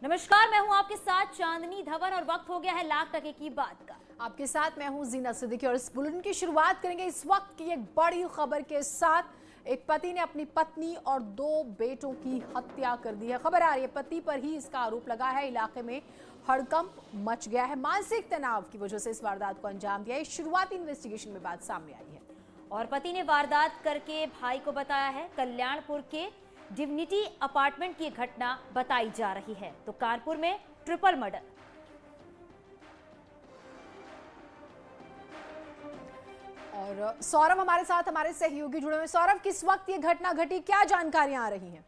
नमस्कार, मैं हूं आपके साथ चांदनी धवन और वक्त हो गया है लाख टके की बात का। आपके साथ मैं हूं जीना सिद्दीकी और इस बुलेटिन की शुरुआत करेंगे इस वक्त की एक बड़ी खबर के साथ। एक पति ने अपनी पत्नी और 2 बेटों की हत्या कर दी है। खबर आ रही है पति पर ही इसका आरोप लगा है। इलाके में हड़कंप मच गया है। मानसिक तनाव की वजह से इस वारदात को अंजाम दिया है। शुरुआती इन्वेस्टिगेशन में बात सामने आई है और पति ने वारदात करके भाई को बताया है। कल्याणपुर के डिविनिटी अपार्टमेंट की घटना बताई जा रही है। तो कानपुर में ट्रिपल मर्डर। और सौरभ हमारे साथ, हमारे सहयोगी जुड़े हुए। सौरभ, किस वक्त ये घटना घटी, क्या जानकारियां आ रही हैं?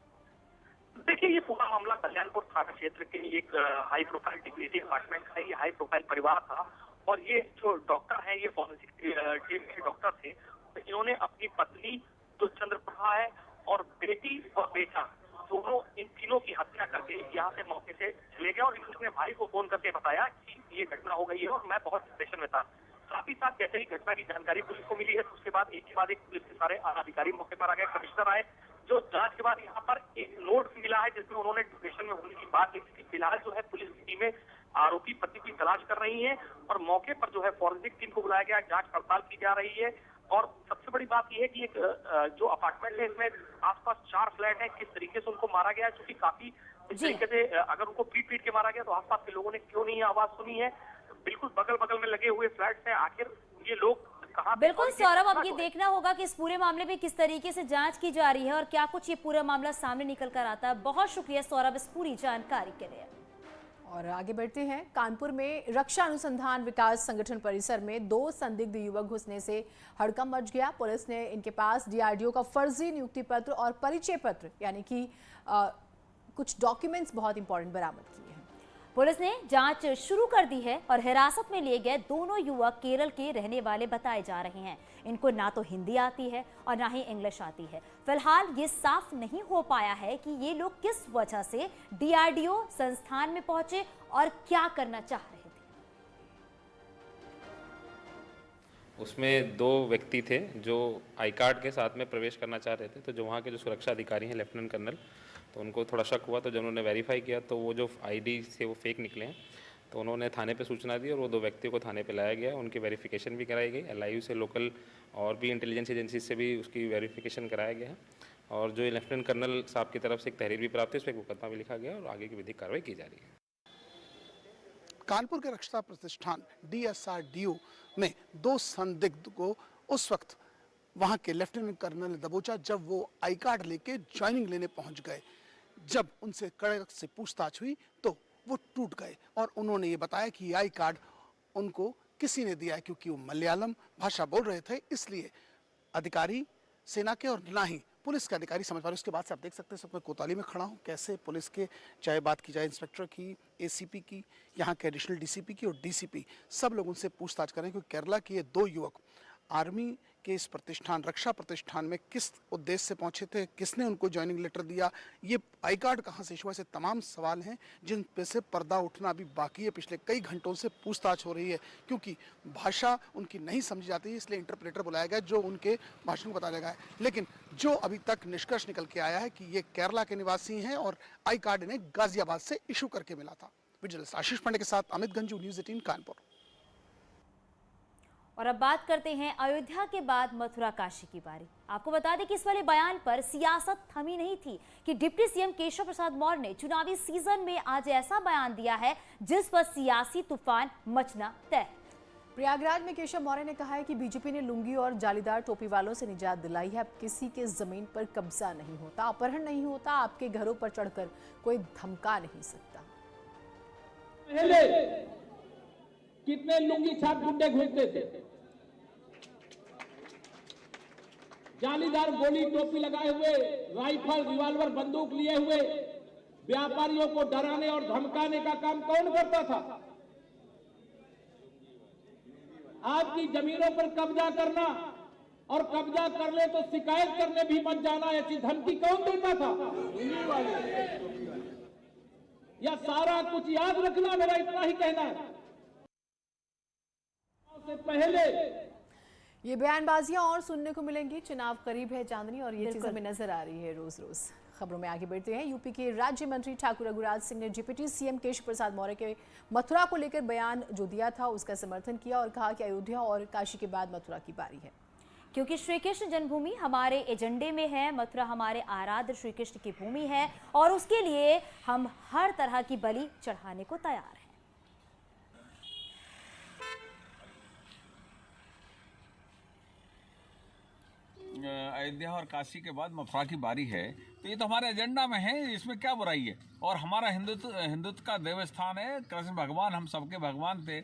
देखिए, ये पूरा मामला कल्याणपुर थाना क्षेत्र के एक हाई प्रोफाइल डिग्निटी अपार्टमेंट का ये हाई प्रोफाइल परिवार था और ये जो डॉक्टर हैं, ये फॉरेंसिक टीम के डॉक्टर थे। तो इन्होंने अपनी पत्नी जो चंद्रप्रभा है और बेटी और बेटा दोनों, इन तीनों की हत्या करके यहाँ से मौके से चले गए और इन्होंने भाई को फोन करके बताया कि ये घटना हो गई है और मैं बहुत डिप्रेशन में था। साथ ही साथ जैसे ही घटना की जानकारी पुलिस को मिली है तो उसके बाद एक के बाद एक पुलिस के सारे अधिकारी मौके पर आ गए। कमिश्नर आए, जो जांच के बाद यहाँ पर एक नोट मिला है जिसमें उन्होंने डिप्रेशन में होने की बात लिखी थी। फिलहाल जो है पुलिस की टीमें आरोपी पति की तलाश कर रही है और मौके पर जो है फॉरेंसिक टीम को बुलाया गया, जांच पड़ताल की जा रही है। और सबसे बड़ी बात यह है कि एक जो अपार्टमेंट है इसमें आसपास 4 फ्लैट है, किस तरीके से उनको मारा गया है, क्योंकि काफी इस तरीके से अगर उनको पीट के मारा गया तो आसपास के लोगों ने क्यों नहीं आवाज सुनी है। बिल्कुल बगल में लगे हुए फ्लैट्स हैं, आखिर ये लोग कहाँ? बिल्कुल सौरभ, अब ये देखना होगा कि इस पूरे मामले में किस तरीके से जांच की जा रही है और क्या कुछ ये पूरा मामला सामने निकल कर आता है। बहुत शुक्रिया सौरभ इस पूरी जानकारी के लिए। और आगे बढ़ते हैं। कानपुर में रक्षा अनुसंधान विकास संगठन परिसर में 2 संदिग्ध युवक घुसने से हड़कंप मच गया। पुलिस ने इनके पास डीआरडीओ का फर्जी नियुक्ति पत्र और परिचय पत्र यानी कि कुछ डॉक्यूमेंट्स बहुत इंपॉर्टेंट बरामद किए हैं। पुलिस ने जांच शुरू कर दी है और हिरासत में लिए गए दोनों युवक केरल के रहने वाले बताए जा रहे हैं। इनको ना तो हिंदी आती है और ना ही इंग्लिश आती है। फिलहाल ये साफ नहीं हो पाया है कि ये लोग किस वजह से डीआरडीओ संस्थान में पहुंचे और क्या करना चाह रहे थे। उसमें 2 व्यक्ति थे जो आई कार्ड के साथ में प्रवेश करना चाह रहे थे। तो जो वहाँ के जो सुरक्षा अधिकारी हैं, लेफ्टिनेंट कर्नल, तो उनको थोड़ा शक हुआ। तो जब उन्होंने वेरीफाई किया तो वो जो आईडी से वो फेक निकले हैं, तो उन्होंने थाने पे सूचना दी और वो 2 व्यक्तियों को थाने पे लाया गया। उनकी वेरिफिकेशन भी कराई गई। एलआईयू से, लोकल और भी इंटेलिजेंस एजेंसी से भी उसकी वेरिफिकेशन कराया गया है। और जो लेफ्टिनेंट कर्नल साहब की तरफ से एक तहरीर भी प्राप्त है, उस पर एक मुकदमा भी लिखा गया और आगे की विधिक कार्रवाई की जा रही है। कानपुर के रक्षा प्रतिष्ठान DSRDO में 2 संदिग्ध को उस वक्त वहां के लेफ्टिनेंट कर्नल ने दबोचा जब वो आई कार्ड लेके ज्वाइनिंग लेने पहुंच गए। जब उनसे कड़क से पूछताछ हुई तो वो टूट गए और उन्होंने ये बताया कि ये आई कार्ड उनको किसी ने दिया है, क्योंकि वो मलयालम भाषा बोल रहे थे, इसलिए अधिकारी सेना के और ना ही पुलिस के अधिकारी समझ पा रहे। उसके बाद से आप देख सकते हैं सब मैं कोतवाली में खड़ा हूँ, कैसे पुलिस के, चाहे बात की जाए इंस्पेक्टर की, ACP की, यहाँ के एडिशनल DCP की और DCP, सब लोग उनसे पूछताछ करें क्योंकि केरला के ये 2 युवक आर्मी के इस प्रतिष्ठान, रक्षा प्रतिष्ठान में किस उद्देश्य से पहुंचे थे, किसने उनको ज्वाइनिंग लेटर दिया, ये आई कार्ड कहाँ से इशू हुआ, ऐसे तमाम सवाल हैं जिन पे से पर्दा उठना अभी बाकी है। पिछले कई घंटों से पूछताछ हो रही है क्योंकि भाषा उनकी नहीं समझी जाती है, इसलिए इंटरप्रेटर बुलाया गया जो उनके भाषण को बता देगा। लेकिन जो अभी तक निष्कर्ष निकल के आया है कि ये केरला के निवासी हैं और आई कार्ड इन्हें गाजियाबाद से इशू करके मिला था। विजिलेंस आशीष पांडे के साथ अमित गंजू, न्यूज़ 18 कानपुर। और अब बात करते हैं अयोध्या के बाद मथुरा काशी की बारी। आपको बता दें कि इस वाले बयान पर सियासत थमी नहीं थी कि डिप्टी सीएम केशव प्रसाद मौर्य ने चुनावी सीजन में आज ऐसा बयान दिया है जिस पर सियासी तूफान मचना तय। प्रयागराज में केशव मौर्य ने कहा है कि बीजेपी ने लुंगी और जालीदार टोपी वालों से निजात दिलाई है। अब किसी के जमीन पर कब्जा नहीं होता, अपहरण नहीं होता, आपके घरों पर चढ़कर कोई धमका नहीं सकता। पहले कितने लुंगी छाप गुंडे घूमते थे, जालीदार गोली टोपी लगाए हुए, राइफल रिवॉल्वर बंदूक लिए हुए व्यापारियों को डराने और धमकाने का काम कौन करता था? आपकी जमीनों पर कब्जा करना और कब्जा कर ले तो शिकायत करने भी मत जाना, ऐसी धमकी कौन देता था? या सारा कुछ याद रखना, मेरा इतना ही कहना है। से पहले ये बयानबाजियां और सुनने को मिलेंगी। चुनाव करीब है चांदनी, और ये चीज़ हमें नजर आ रही है रोज रोज। खबरों में आगे बढ़ते हैं। यूपी के राज्य मंत्री ठाकुर रघुराज सिंह ने डिप्टी सीएम केशव प्रसाद मौर्य के मथुरा को लेकर बयान जो दिया था उसका समर्थन किया और कहा कि अयोध्या और काशी के बाद मथुरा की बारी है, क्योंकि श्री कृष्ण जन्मभूमि हमारे एजेंडे में है। मथुरा हमारे आराध्य श्री कृष्ण की भूमि है और उसके लिए हम हर तरह की बलि चढ़ाने को तैयार हैं। अयोध्या और काशी के बाद मथुरा की बारी है, तो ये तो हमारे एजेंडा में है, इसमें क्या बुराई है। और हमारा हिंदुत्व का देवस्थान है। कृष्ण भगवान हम सबके भगवान थे,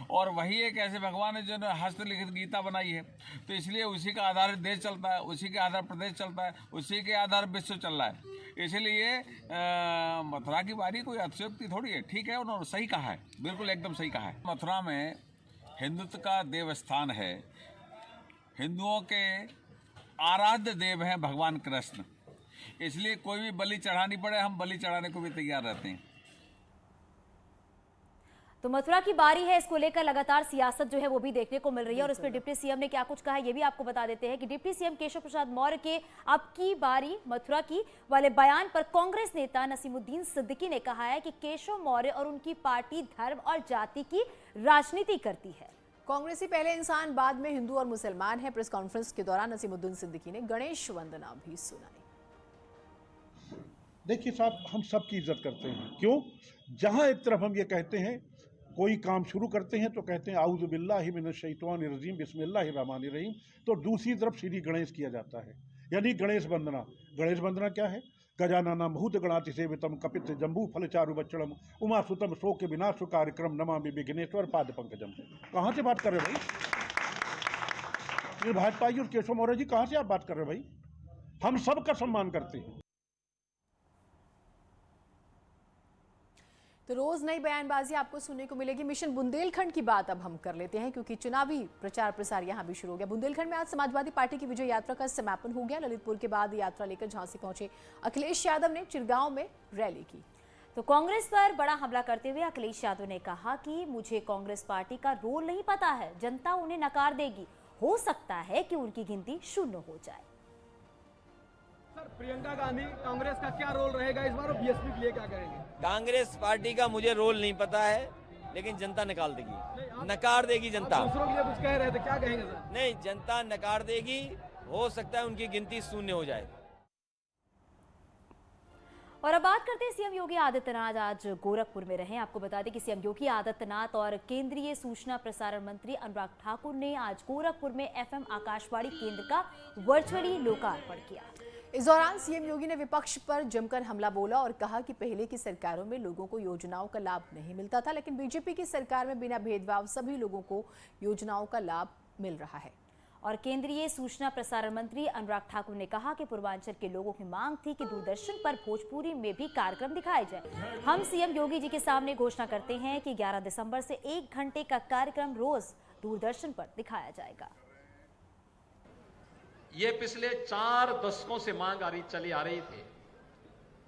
और वही एक ऐसे भगवान है जिन्होंने हस्तलिखित गीता बनाई है। तो इसलिए उसी का आधार देश चलता है, उसी के आधार प्रदेश चलता है, उसी के आधार विश्व चल रहा है। इसलिए मथुरा की बारी कोई अतिशयोक्ति थोड़ी है। ठीक है, उन्होंने सही कहा है, बिल्कुल एकदम सही कहा है। मथुरा में हिंदुत्व का देवस्थान है, हिंदुओं के आराध्य देव हैं भगवान कृष्ण, इसलिए कोई भी बलि चढ़ानी पड़े हम बलि चढ़ाने को भी तैयार रहते हैं। तो मथुरा की बारी है, इसको लेकर लगातार सियासत जो है वो भी देखने को मिल रही है, और इसमें डिप्टी सीएम ने क्या कुछ कहा ये भी आपको बता देते हैं कि डिप्टी सीएम केशव प्रसाद मौर्य के अब की बारी मथुरा की वाले बयान पर कांग्रेस नेता नसीमुद्दीन सिद्दीकी ने कहा है कि केशव मौर्य और उनकी पार्टी धर्म और जाति की राजनीति करती है। कांग्रेसी पहले इंसान बाद में हिंदू और मुसलमान है। प्रेस कॉन्फ्रेंस के दौरान नसीमुद्दीन सिद्दीकी ने गणेश वंदना भी सुनाई। देखिए साहब, हम सबकी इज्जत करते हैं। क्यों? जहां एक तरफ हम ये कहते हैं कोई काम शुरू करते हैं तो कहते हैं आऊज़ु बिल्लाहि मिनश शैतानिर रजीम बिस्मिल्लाहिर रहमानिर रहीम, तो दूसरी तरफ श्री गणेश किया जाता है, यानी गणेश वंदना। गणेश वंदना क्या है? गजाननम भूत गणाति सेवितम कपित जम्बू फलचारु बच्चड़म उमा सुतम शोक विनाश कार्यक्रम नमामि विघ्नेश्वर पाद पंकजम। कहाँ से बात कर रहे भाई? ये भाजपा और केशव मौर्य जी कहाँ से आप बात कर रहे भाई? हम सबका सम्मान करते हैं। तो रोज नई बयानबाजी आपको सुनने को मिलेगी। मिशन बुंदेलखंड की बात अब हम कर लेते हैं, क्योंकि चुनावी प्रचार प्रसार यहां भी शुरू हो गया। बुंदेलखंड में आज समाजवादी पार्टी की विजय यात्रा का समापन हो गया। ललितपुर के बाद यात्रा लेकर झांसी पहुंचे अखिलेश यादव ने चिरगांव में रैली की। तो कांग्रेस पर बड़ा हमला करते हुए अखिलेश यादव ने कहा कि मुझे कांग्रेस पार्टी का रोल नहीं पता है, जनता उन्हें नकार देगी, हो सकता है कि उनकी गिनती 0 हो जाए। प्रियंका गांधी कांग्रेस का क्या रोल रहेगा इस बार, और बीएसपी के लिए क्या करेंगे? कांग्रेस पार्टी का मुझे रोल नहीं पता है, लेकिन जनता निकाल देगी, नकार देगी जनता। दूसरों के लिए कुछ कह रहे थे, क्या कहेंगे सर? नहीं, जनता नकार देगी, हो सकता है उनकी गिनती 0 हो जाए। और अब बात करते हैं सीएम योगी आदित्यनाथ आज गोरखपुर में रहे। आपको बता दें कि सीएम योगी आदित्यनाथ और केंद्रीय सूचना प्रसारण मंत्री अनुराग ठाकुर ने आज गोरखपुर में एफएम आकाशवाणी केंद्र का वर्चुअली लोकार्पण किया। इस दौरान सीएम योगी ने विपक्ष पर जमकर हमला बोला और कहा कि पहले की सरकारों में लोगों को योजनाओं का लाभ नहीं मिलता था, लेकिन बीजेपी की सरकार में बिना भेदभाव सभी लोगों को योजनाओं का लाभ मिल रहा है। और केंद्रीय सूचना प्रसारण मंत्री अनुराग ठाकुर ने कहा कि पूर्वांचल के लोगों की मांग थी कि दूरदर्शन पर भोजपुरी में भी कार्यक्रम दिखाए जाए। हम सीएम योगी जी के सामने घोषणा करते हैं कि 11 दिसंबर से 1 घंटे का कार्यक्रम रोज दूरदर्शन पर दिखाया जाएगा। ये पिछले 4 दशकों से मांग चली आ रही थी,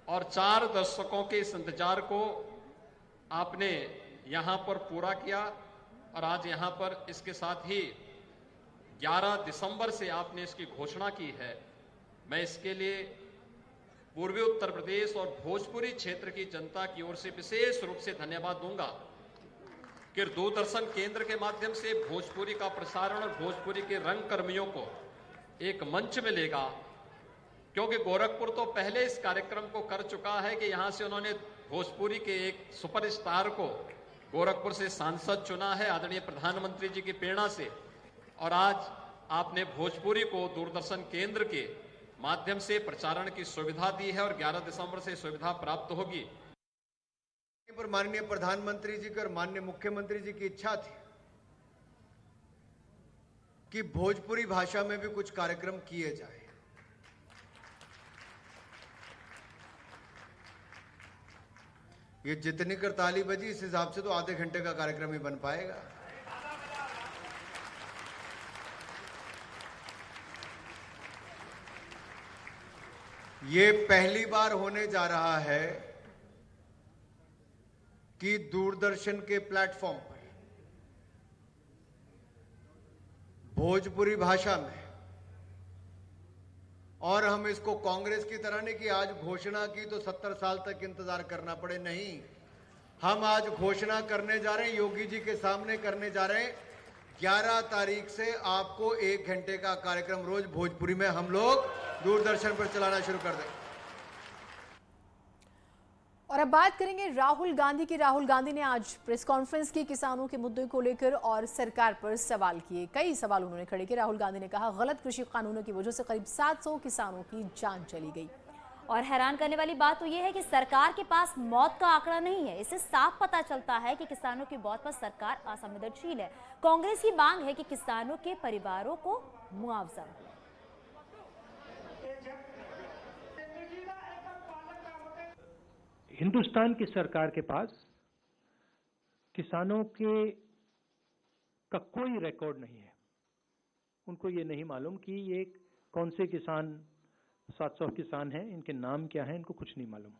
और 4 दशकों के इस इंतजार को आपने यहां पर पूरा किया, और आज यहां पर इसके साथ ही 11 दिसंबर से आपने इसकी घोषणा की है। मैं इसके लिए पूर्वी उत्तर प्रदेश और भोजपुरी क्षेत्र की जनता की ओर से विशेष रूप से धन्यवाद दूंगा कि दूरदर्शन केंद्र के माध्यम से भोजपुरी का प्रसारण और भोजपुरी के रंग कर्मियों को एक मंच मिलेगा, क्योंकि गोरखपुर तो पहले इस कार्यक्रम को कर चुका है कि यहां से उन्होंने भोजपुरी के एक सुपरस्टार को गोरखपुर से सांसद चुना है आदरणीय प्रधानमंत्री जी की प्रेरणा से, और आज आपने भोजपुरी को दूरदर्शन केंद्र के माध्यम से प्रचारण की सुविधा दी है, और 11 दिसंबर से सुविधा प्राप्त होगी। पर माननीय प्रधानमंत्री जी की और माननीय मुख्यमंत्री जी की इच्छा थी कि भोजपुरी भाषा में भी कुछ कार्यक्रम किए जाए। ये जितनी कर ताली बजी, इस हिसाब से तो आधे घंटे का कार्यक्रम ही बन पाएगा। ये पहली बार होने जा रहा है कि दूरदर्शन के प्लेटफॉर्म पर भोजपुरी भाषा में। और हम इसको कांग्रेस की तरह नहीं कि आज घोषणा की तो 70 साल तक इंतजार करना पड़े, नहीं। हम आज घोषणा करने जा रहे हैं, योगी जी के सामने करने जा रहे हैं। 11 तारीख से आपको 1 घंटे का कार्यक्रम रोज भोजपुरी में हम लोग दूरदर्शन पर चलाना शुरू कर दें। और अब बात करेंगे राहुल गांधी की। राहुल गांधी ने आज प्रेस कॉन्फ्रेंस की किसानों के मुद्दे को लेकर और सरकार पर सवाल किए। कई सवाल उन्होंने खड़े किए। राहुल गांधी ने कहा, गलत कृषि कानूनों की वजह से करीब 700 किसानों की जान चली गई। और हैरान करने वाली बात तो यह है कि सरकार के पास मौत का आंकड़ा नहीं है। इससे साफ पता चलता है कि किसानों की मौत पर सरकार असंवेदनशील है। कांग्रेस की मांग है कि किसानों के परिवारों को मुआवजा। हिंदुस्तान की सरकार के पास किसानों का कोई रिकॉर्ड नहीं है। उनको ये नहीं मालूम कि ये कौन से किसान 700 किसान हैं, इनके नाम क्या हैं, इनको कुछ नहीं मालूम।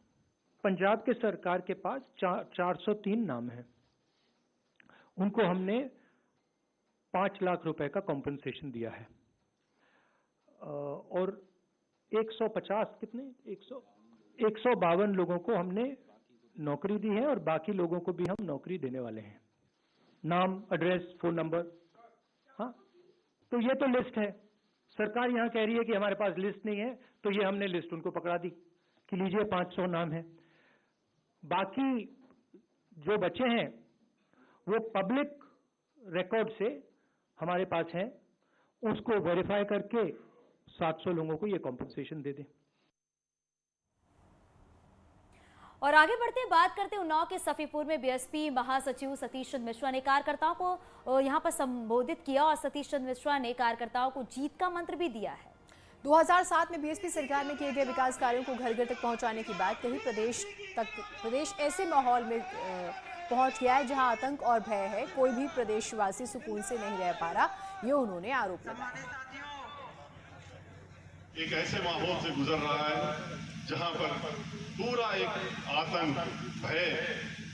पंजाब के सरकार के पास 403 नाम हैं। उनको हमने 5 लाख रुपए का कॉम्पनसेशन दिया है। और 152 लोगों को हमने नौकरी दी है और बाकी लोगों को भी हम नौकरी देने वाले हैं। नाम, एड्रेस, फोन नंबर। हाँ, तो ये तो लिस्ट है। सरकार यहाँ कह रही है कि हमारे पास लिस्ट नहीं है, तो ये हमने लिस्ट उनको पकड़ा दी कि लीजिए 500 नाम है। बाकी जो बचे हैं वो पब्लिक रिकॉर्ड से हमारे पास है, उसको वेरीफाई करके 700 लोगों को ये कॉम्पनसेशन दे दें। और आगे बढ़ते बात करते उन्नाव के सफीपुर में बीएसपी महासचिव सतीश चंद्र मिश्रा ने कार्यकर्ताओं को यहां पर संबोधित किया और सतीश चंद्र मिश्रा ने कार्यकर्ताओं को जीत का मंत्र भी दिया है। 2007 में बीएसपी सरकार में किए गए विकास कार्यों को घर घर तक पहुंचाने की बात कही। प्रदेश ऐसे माहौल में पहुंच गया है जहां आतंक और भय है। कोई भी प्रदेशवासी सुकून से नहीं रह पा रहा, ये उन्होंने आरोप लगाया। एक ऐसे माहौल से गुजर रहा है जहां पर पूरा एक आतंक, भय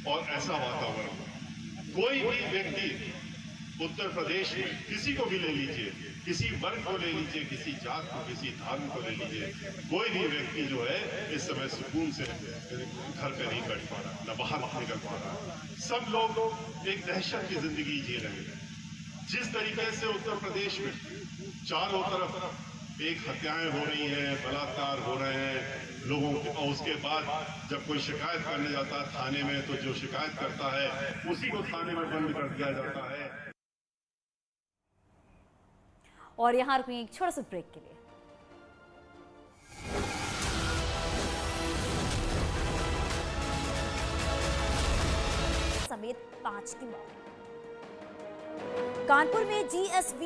और ऐसा वातावरण। कोई भी व्यक्ति उत्तर प्रदेश में किसी को भी ले लीजिए, किसी वर्ग को ले लीजिए, किसी जात को, किसी धर्म को ले लीजिए, कोई भी व्यक्ति जो है इस समय सुकून से घर पे नहीं बैठ पा रहा, न बाहर निकल पा रहा। सब लोग एक दहशत की जिंदगी जी रहे हैं। जिस तरीके से उत्तर प्रदेश में चारों तरफ एक हत्याएं हो रही हैं, बलात्कार हो रहे हैं लोगों के, और उसके बाद जब कोई शिकायत करने जाता है थाने में, तो जो शिकायत करता है उसी को थाने में बंद कर दिया जाता है। और यहाँ रुकिए एक छोटा सा ब्रेक के लिए। समेत 5 की मौत। कानपुर में जीएसबी